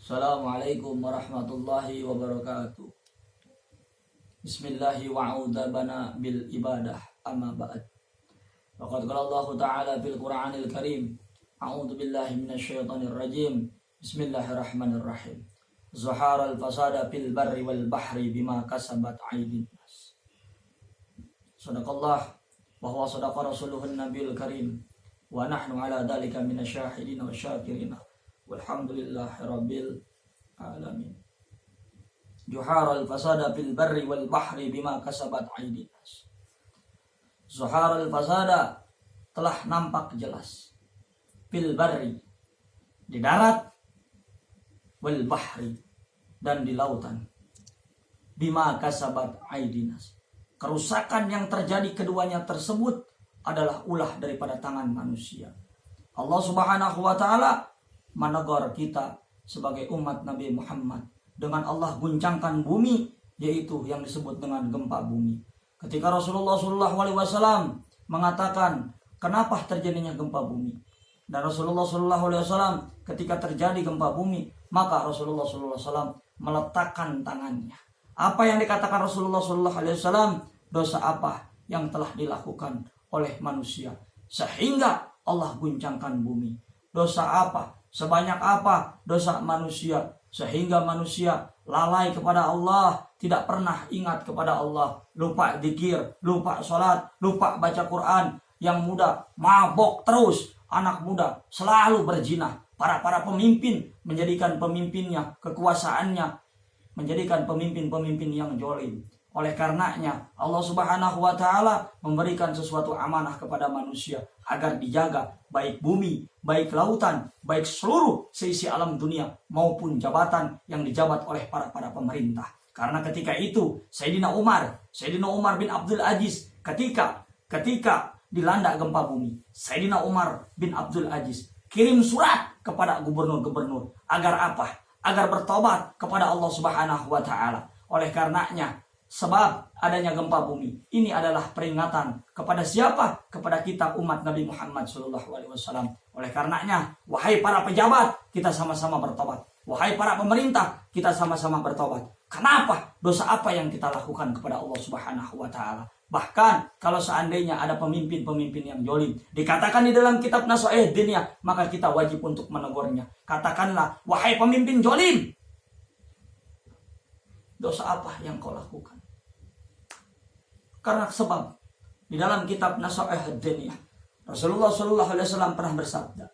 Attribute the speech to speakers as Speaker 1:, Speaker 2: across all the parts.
Speaker 1: Assalamualaikum warahmatullahi wabarakatuh. Bismillahi wa'udabana bil ibadah amma ba'd. Faqad qala Allah Ta'ala fil Qur'anil Karim. A'udzu billahi minasyaitonir rajim. Bismillahirrahmanirrahim. Zaharal fasada fil barri wal bahri bima kasabat aydin nas. Sadaqallah wa huwa sadaqa rasuluhun nabiyul karim. Wa nahnu ala dzalika minasyahidin wa syakirin. Walhamdulillahi rabbil alamin. Juharal fasada fil barri wal bahri bima kasabat aydin nas. Zuharal fasada telah nampak jelas fil barri di darat, wal bahri dan di lautan, bima kasabat aydin nas. Kerusakan yang terjadi keduanya tersebut adalah ulah daripada tangan manusia. Allah Subhanahu wa taala menegur kita sebagai umat Nabi Muhammad dengan Allah guncangkan bumi, yaitu yang disebut dengan gempa bumi. Ketika Rasulullah SAW mengatakan kenapa terjadinya gempa bumi, dan Rasulullah SAW ketika terjadi gempa bumi, maka Rasulullah SAW meletakkan tangannya. Apa yang dikatakan Rasulullah SAW? Dosa apa yang telah dilakukan oleh manusia sehingga Allah guncangkan bumi? Dosa apa? Sebanyak apa dosa manusia sehingga manusia lalai kepada Allah, tidak pernah ingat kepada Allah, lupa zikir, lupa sholat, lupa baca Quran. Yang muda mabok terus, anak muda selalu berzina. Para pemimpin menjadikan pemimpinnya, kekuasaannya menjadikan pemimpin-pemimpin yang zalim. Oleh karenanya Allah Subhanahu wa taala memberikan sesuatu amanah kepada manusia agar dijaga baik bumi, baik lautan, baik seluruh seisi alam dunia maupun jabatan yang dijabat oleh para pemerintah. Karena ketika itu Sayyidina Umar bin Abdul Aziz ketika dilanda gempa bumi, Sayyidina Umar bin Abdul Aziz kirim surat kepada gubernur-gubernur agar apa? Agar bertobat kepada Allah Subhanahu wa taala. Oleh karenanya sebab adanya gempa bumi ini adalah peringatan kepada siapa? Kepada kita umat Nabi Muhammad SAW. Oleh karenanya, wahai para pejabat, kita sama-sama bertobat. Wahai para pemerintah, kita sama-sama bertobat. Kenapa? Dosa apa yang kita lakukan kepada Allah Subhanahu wa taala? Bahkan kalau seandainya ada pemimpin-pemimpin yang zalim, dikatakan di dalam kitab Nasihat Dunia, maka kita wajib untuk menegurnya. Katakanlah, wahai pemimpin zalim, dosa apa yang kau lakukan? Karena sebab di dalam kitab Nasihat Dunia, Rasulullah SAW pernah bersabda,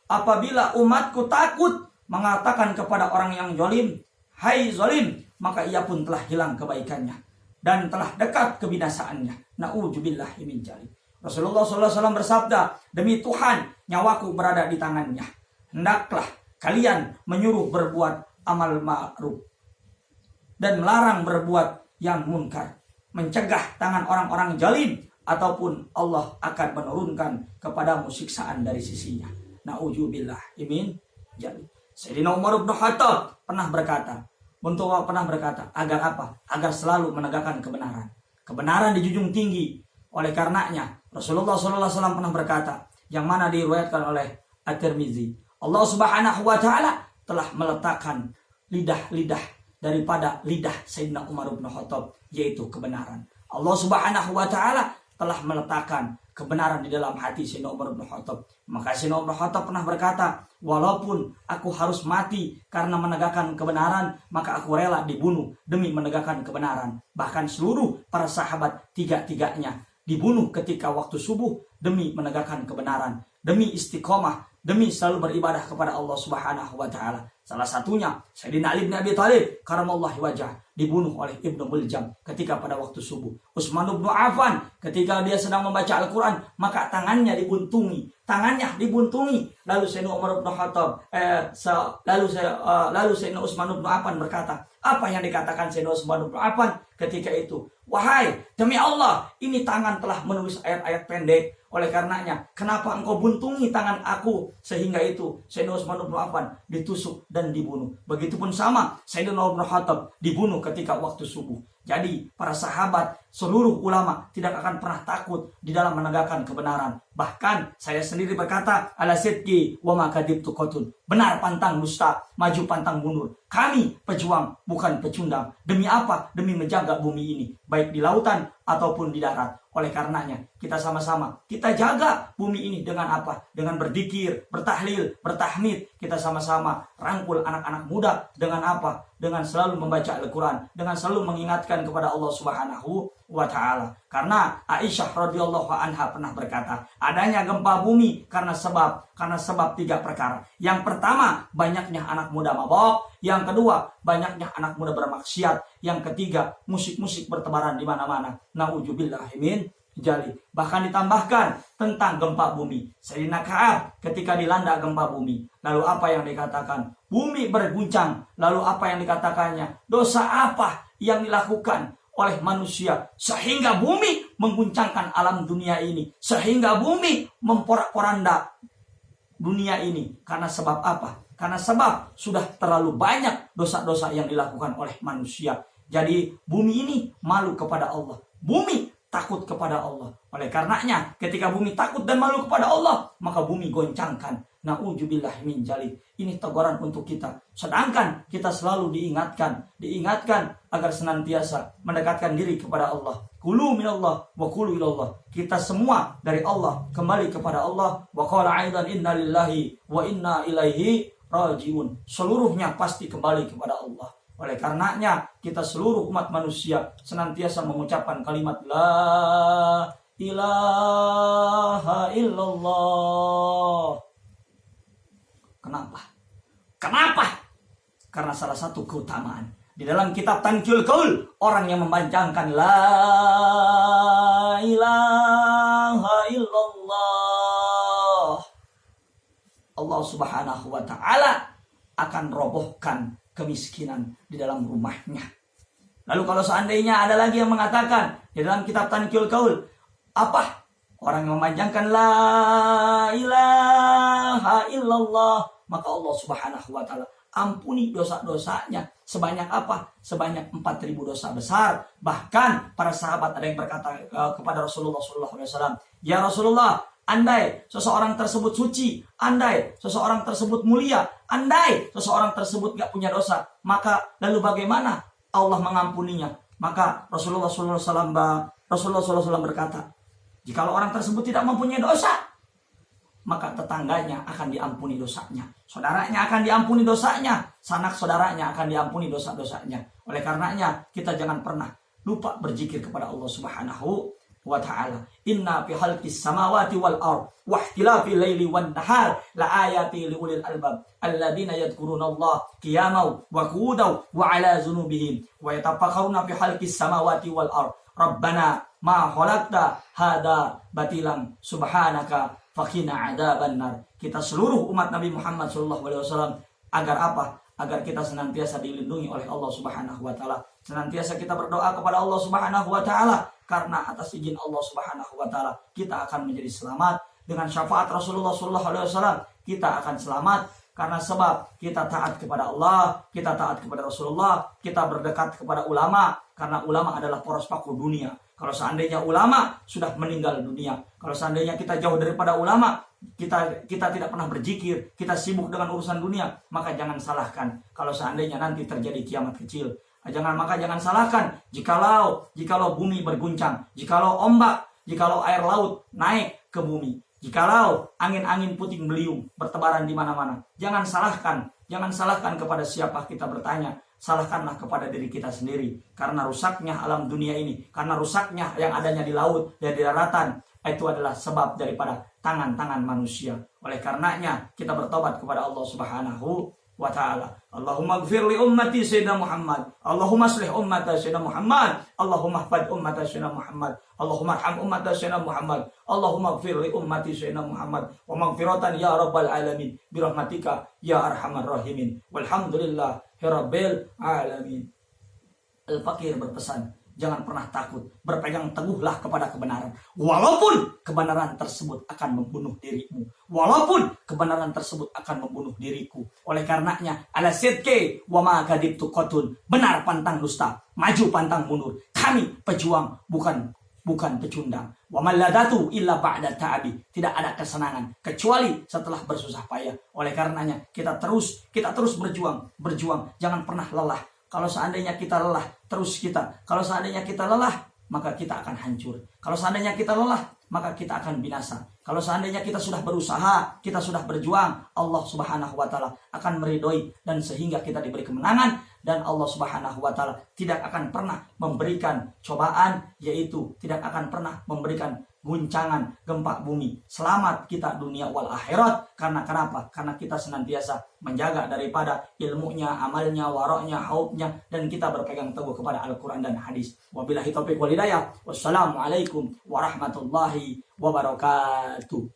Speaker 1: apabila umatku takut mengatakan kepada orang yang zalim, hai zalim, maka ia pun telah hilang kebaikannya dan telah dekat kebinasaannya. Na'udzubillahi min dzalik. Rasulullah SAW bersabda, demi Tuhan nyawaku berada di tangannya, hendaklah kalian menyuruh berbuat amal ma'ruf dan melarang berbuat yang munkar, mencegah tangan orang-orang zalim, ataupun Allah akan menurunkan kepadamu siksaan dari sisinya. Na'udzubillah min dzalik. Sayyidina Umar bin Khattab pernah berkata, agar apa? Agar selalu menegakkan kebenaran. Kebenaran dijunjung tinggi. Oleh karenanya Rasulullah SAW pernah berkata, yang mana diriwayatkan oleh At-Tirmizi, Allah Subhanahu wa taala telah meletakkan lidah-lidah daripada lidah Sayyidina Umar bin Khattab, yaitu kebenaran. Allah Subhanahu wa taala telah meletakkan kebenaran di dalam hati Sayyidina Umar bin Khattab. Maka Sayyidina Umar bin Khattab pernah berkata, walaupun aku harus mati karena menegakkan kebenaran, maka aku rela dibunuh demi menegakkan kebenaran. Bahkan seluruh para sahabat tiga-tiganya dibunuh ketika waktu subuh demi menegakkan kebenaran, demi istiqomah, demi selalu beribadah kepada Allah Subhanahu wa taala. Salah satunya Sayyidina Ali bin Abi Thalib karamallahu wajah dibunuh oleh Ibnu Muljam ketika pada waktu subuh. Utsman bin Affan ketika dia sedang membaca Al-Qur'an, maka tangannya dibuntungi. Lalu Sayyidina Umar bin Khattab lalu Sayyidina Utsman bin Affan berkata, apa yang dikatakan Sayyidina Utsman bin Affan ketika itu? Wahai, demi Allah, ini tangan telah menulis ayat-ayat pendek. Oleh karenanya, kenapa engkau buntungi tangan aku? Sehingga itu Sayyidina Utsman bin Affan ditusuk dan dibunuh. Begitupun sama Sayyidina Umar bin Khattab dibunuh ketika waktu subuh. Jadi para sahabat, seluruh ulama tidak akan pernah takut di dalam menegakkan kebenaran. Bahkan saya sendiri berkata, ala sidqi wa ma kadibtu qatun. Benar pantang dusta, maju pantang mundur. Kami pejuang, bukan pecundang. Demi apa? Demi menjaga bumi ini, baik di lautan ataupun di darat. Oleh karenanya, kita sama-sama, kita jaga bumi ini dengan apa? Dengan berzikir, bertahlil, bertahmid. Kita sama-sama rangkul anak-anak muda dengan apa? Dengan selalu membaca Al-Quran, dengan selalu mengingatkan kepada Allah Subhanahu wa Ta'ala. Karena Aisyah radhiyallahu anha pernah berkata, adanya gempa bumi karena sebab 3 perkara. Yang pertama, banyaknya anak muda mabok. Yang kedua, banyaknya anak muda bermaksiat. Yang ketiga, musik-musik bertebaran di mana-mana. Na'udzubillahi min jali. Bahkan ditambahkan tentang gempa bumi. Sayyidina Ka'ab ketika dilanda gempa bumi, lalu apa yang dikatakan? Bumi berguncang. Lalu apa yang dikatakannya? Dosa apa yang dilakukan oleh manusia sehingga bumi mengguncangkan alam dunia ini, sehingga bumi memporak-poranda dunia ini? Karena sebab apa? Karena sebab sudah terlalu banyak dosa-dosa yang dilakukan oleh manusia. Jadi bumi ini malu kepada Allah. Bumi takut kepada Allah. Oleh karenanya ketika bumi takut dan malu kepada Allah, maka bumi goncangkan. Na'udzubillahi min jali. Ini teguran untuk kita. Sedangkan kita selalu diingatkan agar senantiasa mendekatkan diri kepada Allah. Kulu minallah wa kulu ilallah. Kita semua dari Allah kembali kepada Allah. Wa qala aidan inna lillahi wa inna ilaihi rajiun. Seluruhnya pasti kembali kepada Allah. Oleh karenanya kita seluruh umat manusia senantiasa mengucapkan kalimat la ilaha illallah. Kenapa? Karena salah satu keutamaan di dalam kitab Tanqiul Qaul, orang yang mempanjangkan la ilaha illallah, Allah Subhanahu wa Ta'ala akan robohkan kemiskinan di dalam rumahnya. Lalu kalau seandainya ada lagi yang mengatakan di dalam kitab Tanqiul Qaul, apa? Orang yang memanjangkan la ilaha illallah, maka Allah Subhanahu wa Ta'ala ampuni dosa-dosanya sebanyak apa? Sebanyak 4.000 dosa besar. Bahkan para sahabat ada yang berkata kepada Rasulullah SAW, ya Rasulullah, andai seseorang tersebut suci, andai seseorang tersebut mulia, andai seseorang tersebut gak punya dosa, maka lalu bagaimana Allah mengampuninya? Maka Rasulullah SAW berkata, jikalau orang tersebut tidak mempunyai dosa, maka tetangganya akan diampuni dosanya, saudaranya akan diampuni dosanya, sanak saudaranya akan diampuni dosa-dosanya. Oleh karenanya kita jangan pernah lupa berzikir kepada Allah Subhanahu wa Ta'ala. Inna fi khalqis samawati wal ard wa ikhtilafil laili wan nahar la ayati liulil albab alladziina yadhkurunallaha qiyaman wa qu'udan wa 'ala junubihim wa yatafakkaruna fi khalqis samawati wal ard. Rabbana ma khalaqta hada batilan subhanaka faqina adzabannar. Kita seluruh umat Nabi Muhammad SAW agar apa? Agar kita senantiasa dilindungi oleh Allah Subhanahu wa Ta'ala. Senantiasa kita berdoa kepada Allah Subhanahu wa Ta'ala, karena atas izin Allah Subhanahu wa Ta'ala kita akan menjadi selamat. Dengan syafaat Rasulullah SAW kita akan selamat, karena sebab kita taat kepada Allah, kita taat kepada Rasulullah, kita berdekat kepada ulama, karena ulama adalah poros paku dunia. Kalau seandainya ulama sudah meninggal dunia, kalau seandainya kita jauh daripada ulama, kita tidak pernah berzikir, kita sibuk dengan urusan dunia, maka jangan salahkan kalau seandainya nanti terjadi kiamat kecil. Maka jangan salahkan jikalau bumi berguncang, jikalau air laut naik ke bumi, jikalau angin-angin puting beliung bertebaran di mana-mana. Jangan salahkan kepada siapa kita bertanya. Salahkanlah kepada diri kita sendiri, karena rusaknya alam dunia ini, karena rusaknya yang adanya di laut dan di daratan, itu adalah sebab daripada tangan-tangan manusia. Oleh karenanya kita bertobat kepada Allah Subhanahu wa Ta'ala. Allahumma ighfir li ummati sayyidina Muhammad, Allahumma aslih ummata sayyidina Muhammad, Allahumma ihfad ummata sayyidina Muhammad, Allahumma arham ummata sayyidina Muhammad, Allahumma ighfir li ummati sayyidina Muhammad wa maghfiratan ya rabbal alamin bi rahmatika ya arhamar rahimin. Walhamdulillah Rabbil alamin. Al-Fakir berpesan, jangan pernah takut, berpegang teguhlah kepada kebenaran, walaupun kebenaran tersebut akan membunuh dirimu, walaupun kebenaran tersebut akan membunuh diriku. Oleh karenanya, ala sidqi wa ma kadibtu qatun, benar pantang dusta, maju pantang mundur. Kami pejuang, bukan bukan pecundang. Wa malladatu illa ba'da ta'abi. Tidak ada kesenangan kecuali setelah bersusah payah. Oleh karenanya kita terus berjuang. Jangan pernah lelah. Kalau seandainya kita lelah, kalau seandainya kita lelah, maka kita akan hancur. Kalau seandainya kita lelah, maka kita akan binasa. Kalau seandainya kita sudah berusaha, kita sudah berjuang, Allah Subhanahu wa taala akan meridhoi dan sehingga kita diberi kemenangan, dan Allah Subhanahu wa taala tidak akan pernah memberikan cobaan, yaitu tidak akan pernah memberikan guncangan gempa bumi. Selamat kita dunia wal akhirat. Karena kenapa? Karena kita senantiasa menjaga daripada ilmunya, amalnya, waroknya, haubnya, dan kita berpegang teguh kepada Al-Quran dan hadis. Wabillahi taufiq wal hidayah. Wassalamualaikum warahmatullahi wabarakatuh.